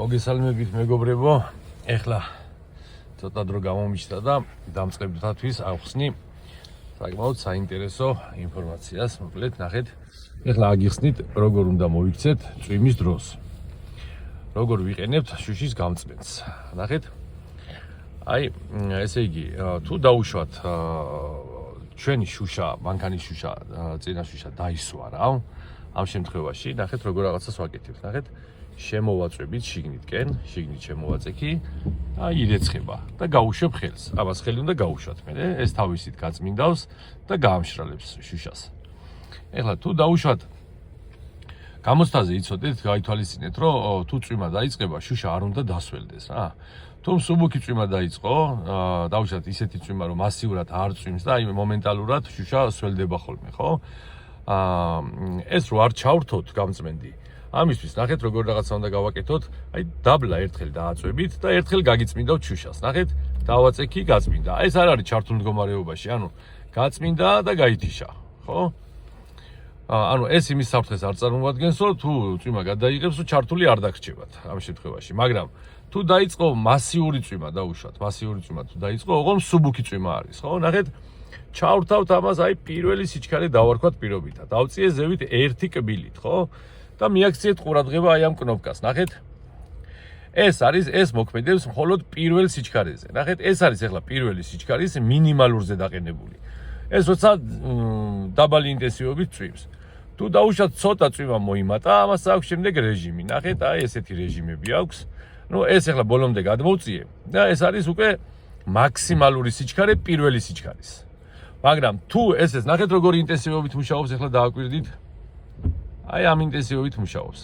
მოგესალმებით მეგობრებო, ეხლა ცოტა დრო გამომიჩნდა და დამწყებთათვის ავხსნი საკმაოდ საინტერესო ინფორმაციას. მოკლედ ნახეთ, ეხლა აგიხსნით როგორ უნდა მოიქცეთ წვიმის დროს. როგორ ვიყენებთ შუშის გამწმენს. ნახეთ. აი, ესე იგი, თუ დაუშვათ ჩვენი შუშა, მანქანის შუშა, წინა შუშა დაისვა რა. ამ შემთხვევაში ნახეთ როგორ რაღაცას ვაკეთებთ. ნახეთ. შემოვაწვევით შიგნიტკენ, შიგნით შემოვაწექი და ირეცხება და გაუშვებ ხელს. ამას ხელი უნდა გაუშვათ მე, ეს თავისით გაწმინდავს და გაამშრალებს შუშას. ეხლა თუ დაუშვათ გამოცდაზე იცოდეთ, გაითვალისწინეთ, რომ თუ წვიმა დაიწყება, შუშა არ უნდა დასველდეს რა. თუ მსუბუქი წვიმა დაიწყო, დაუშვათ ისეთი წვიმა, რომ მასიურად არ წვიმს და აი მომენტალურად შუშა სველდება ხოლმე, ხო? ეს რო არ ჩავრთოთ გამწმენდი. ამისთვის ნახეთ როგორ რაღაცა უნდა გავაკეთოთ, აი დაბლა ერთხელ დააწვევით და ერთხელ გაგიწმინდავთ შუშას. ნახეთ, დავაწექი, გაწმინდა. ეს არ არის ჩართულ მდგომარეობაში, ანუ გაწმინდა და გაითიშა, ხო? ანუ ეს იმის საფრთხეს არ წარმოადგენს, რომ თუ წვიმა გადაიღებს, ჩართული არ დაგრჩებათ ამ შემთხვევაში. მაგრამ თუ დაიწყო მასიური წვიმა, დაუშვათ, მასიური წვიმა თუ დაიწყო, ოღონდ მსუბუქი წვიმა არის, ხო? ნახეთ, ჩავრთავთ ამას, აი პირველი სიჩქარე დავარქვათ პირობითად. დავწიე ზევით ერთი კბილით, ხო? და მიაქციეთ ყურადღება აი ამ კნოპკას. ნახეთ. ეს მოქმედებს მხოლოდ პირველ სიჩქარეზე. ნახეთ, ეს არის ახლა პირველი სიჩქარის მინიმალურზე დაყენებული. ეს როცა დაბალი ინტენსივობით წვიმს. თუ დაუშვათ ცოტა წვიმა მოიმატა, ამას აქვს შემდეგ რეჟიმი. ნახეთ, აი ესეთი რეჟიმები აქვს. ნუ ეს ახლა ბოლომდე გადმოვწიე და ეს არის უკვე მაქსიმალური სიჩქარე პირველი სიჩქარის. მაგრამ თუ ეს ნახეთ როგორი ინტენსივობით მუშაობს, ახლა დააკვირდით. აი ამ ინტენსივობით მუშაობს.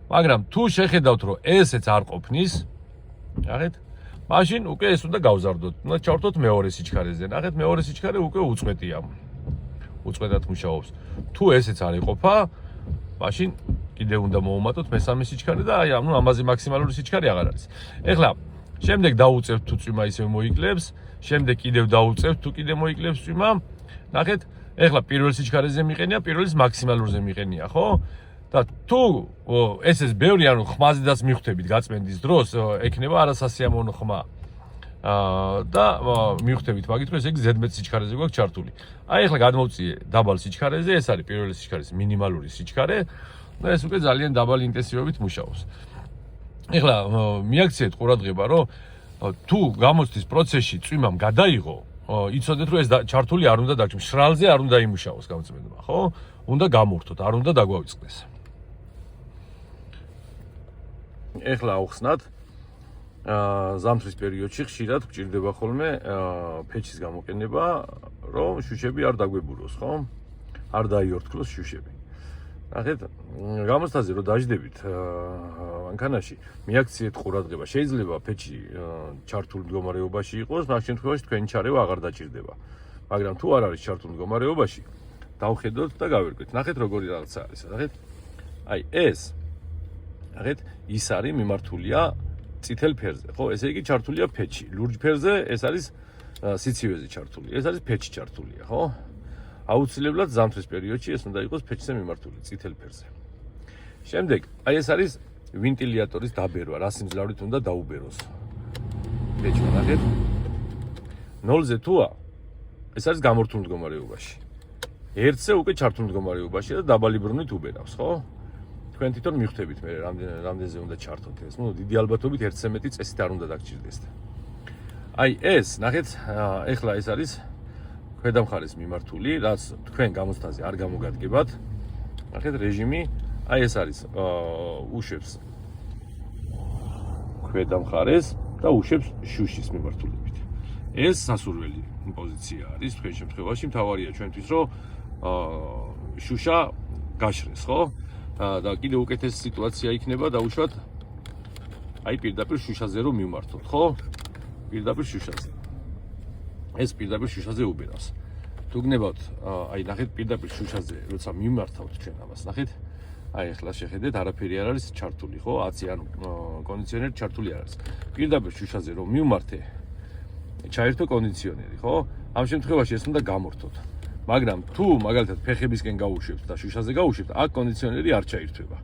მაგრამ თუ შეხედავთ რომ ესეც არ ყოფნის, ნახეთ, მაშინ უკვე ეს უნდა გავზარდოთ. უნდა ჩავრთოთ მეორე სიჩქარეზე. ნახეთ, მეორე სიჩქარე უკვე უწყვეტია. უწყვეტად მუშაობს. თუ ესეც არ იყოფა, მაშინ კიდევ უნდა მოუმატოთ მესამე სიჩქარე და აი ანუ ამაზე მაქსიმალური სიჩქარე აღარ არის. ეხლა შემდეგ დაუწევთ თუ წვიმა ისევ მოიკლებს, შემდეგ კიდევ დაუწევთ თუ კიდევ მოიკლებს წვიმა. ნახეთ, ეხლა პირველ სიჩქარეზე მიყენია, პირველის მაქსიმალურზე მიყენია, ხო? და თუ ეს ბევრი, ანუ ხმაზედაც მიხვდებით გაწმენდის დროს, ექნება არასასიამოვნო ხმა. და მიხვდებით მაგით, რომ ესე იგი ზედმეტ სიჩქარეზე გვაქვს ჩართული. აი ეხლა გადმოვწიე დაბალ სიჩქარეზე, ეს არის პირველი სიჩქარის მინიმალური სიჩქარე და ეს უკვე ძალიან დაბალი ინტენსივობით მუშაობს. ეხლა მიაქციეთ ყურადღება, რომ თუ გამოცდის პროცესში წვიმამ გადაიღო, იცოდეთ რომ ეს ჩართული არ უნდა დაგჭიროს, შრალზე არ უნდა იმუშაოს გამწმენდება, ხო? უნდა გამურთოთ, არ უნდა დაგვავიწყდეს. ეხლა ავხსნათ, ზამთრის პერიოდში ხშირად გვჭირდება ხოლმე ფეჩის გამოყენება, რომ შუშები არ დაგვებუროს, ხო? არ დაიორთქლოს შუშები. ნახეთ, გამოცდაზე რომ დაждდებით მანქანაში, მიაქციეთ ყურადღება. შეიძლება ფეჩი ჩართულ მდგომარეობაში იყოს, მაგ შემთხვევაში თქვენი ჩარევა აღარ დაჭირდება. მაგრამ თუ არ არის ჩართულ მდგომარეობაში, დავხედოთ და გავერკვით. ნახეთ როგორი რაღაცა არის. ნახეთ. აი ეს. ნახეთ, ის არის მიმართულია წითელ ფერზე, ხო? ესე იგი ჩართულია ფეჩი. ლურჯ ფერზე ეს არის სიცივეზე ჩართული. ეს არის ფეჩი ჩართულია, ხო? აუცილებლად ზამთრის პერიოდში ეს უნდა იყოს ფეჩზე მიმართული, წითელ ფერზე. შემდეგ, აი ეს არის ვენტილატორის დაბერვა, რა სიმძლავრით უნდა დაუბეროს. ფეჩი, ნახეთ. 0-ზე თუა, ეს არის გამორთულ მდგომარეობაში. 1-ზე უკვე ჩართულ მდგომარეობაში და დაბალი ბრუნვით უბერავს, ხო? თქვენ თვითონ მიხვდებით მე რამდენზე უნდა ჩართოთ ეს. ნუ დიდი ალბათობით 1-ზე მეტი წესით არ უნდა დაგჭირდეს. აი ეს, ნახეთ, ეხლა ეს არის ქვედა მხარეს მიმართული, რაც თქვენ გამოცდაზე არ გამოგადგებათ. ნახეთ, რეჟიმი, აი ეს არის, უშვებს ქვედა მხარეს და უშვებს შუშის მიმართულებით. ეს სასურველი პოზიცია არის თქვენ შემთხვევაში, მთავარია ჩვენთვის, რომ შუშა გაშრეს, ხო? და კიდევ უკეთესი სიტუაცია იქნება დაუშვათ აი პირდაპირ შუშაზე რომ მიმართოთ, ხო? პირდაპირ შუშაზე. ეს პირდაპირ შუშაზე უბერავს. თუ გნებავთ, აი ნახეთ პირდაპირ შუშაზე, როცა მიმართავთ ჩვენ ამას, ნახეთ. აი ახლა შეხედეთ, არაფერი არ არის ჩართული, ხო? 10 ანუ კონდიციონერი ჩართული არ არის. პირდაპირ შუშაზე რომ მიმართე, ჩაერთო კონდიციონერი, ხო? ამ შემთხვევაში ეს უნდა გამორთოთ. მაგრამ თუ მაგალითად ფეხებისკენ გაუშვებთ და შუშაზე გაუშვებთ, აქ კონდიციონერი არ ჩაირთვება.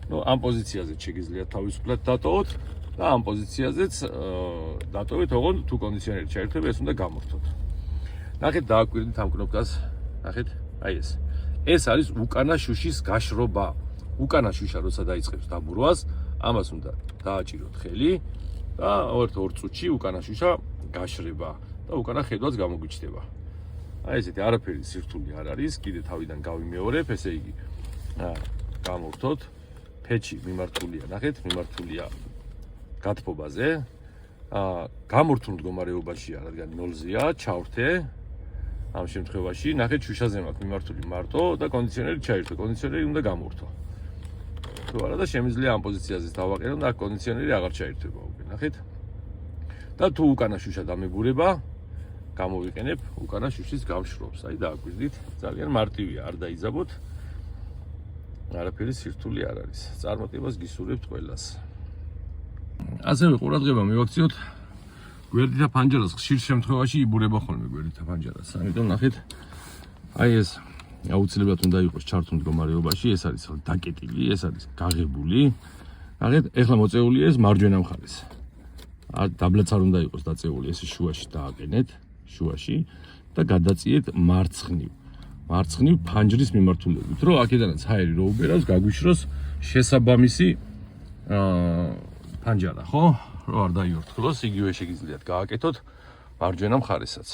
ნუ ამ პოზიციაზეც შეგიძლიათ თავისუფლად დატოვოთ და ამ პოზიციაზეც დატოვეთ, ოღონდ თუ კონდიციონერი ჩაერთვება, ეს უნდა გამორთოთ. ნახეთ, დააკვირდით ამ კნოპკას, ნახეთ, აი ეს. ეს არის უკანა შუშის გაშრობა. უკანა შუშა როცა დაიწყებს დაბურვას, ამას უნდა დააჭიროთ ხელი და 2 წუთში უკანა შუშა გაშრება და უკანა ხედვაც გამოგვიჩნდება. აი ესეთი არაფერი სირთული არ არის, კიდე თავიდან გავიმეორებ, ესე იგი გამორთოთ. ფეჩი მიმართულია, ნახეთ, მიმართულია გათბობაზე. გამორთულ მდგომარეობაშია, რადგან 0-ზეა, ჩავრთე. ამ შემთხვევაში, ნახეთ, შუშაზე მაქვს მიმართული მარტო და კონდიციონერი ჩაერთვე. კონდიციონერი უნდა გამორთო. თუ არა და შემიძლია ამ პოზიციაზე დავაყენო და კონდიციონერი აღარ ჩაერთვება უკვე, ნახეთ. და თუ უკანა შუშა დამებურება, გამოვიყენებ უკანა შუშის გამშრობს. აი დააკვირდით, ძალიან მარტივია, არ დაიძაბოთ. არაფერი სირთული არ არის. წარმატებას გისურვებთ ყველას. ასევე ყურადღება მივაქციოთ გვერდითა ფანჯარას ხშირ შემთხვევაში იბურება ხოლმე გვერდითა ფანჯარას. ამიტომ ნახეთ, აი ეს აუცილებლად უნდა იყოს ჩართულ მდგომარეობაში, ეს არის დაკეტილი, ეს არის გაღებული. ნახეთ, ეხლა მოწეულია ეს მარჯვენა მხარეს. დაბლაც არ უნდა იყოს დაწეული, ეს შუაში დააყენეთ, შუაში და გადაწიეთ მარცხნივ. მარცხნივ ფანჯრის მიმართულებით, რომ აქედანაც ჰაერი რო უბერავს, გაგვიშროს შესაბამისი ფანჯარა, ხო? რო არ დაიორთქლოს, იგივე შეგიძლიათ გააკეთოთ მარჯვენა მხარესაც.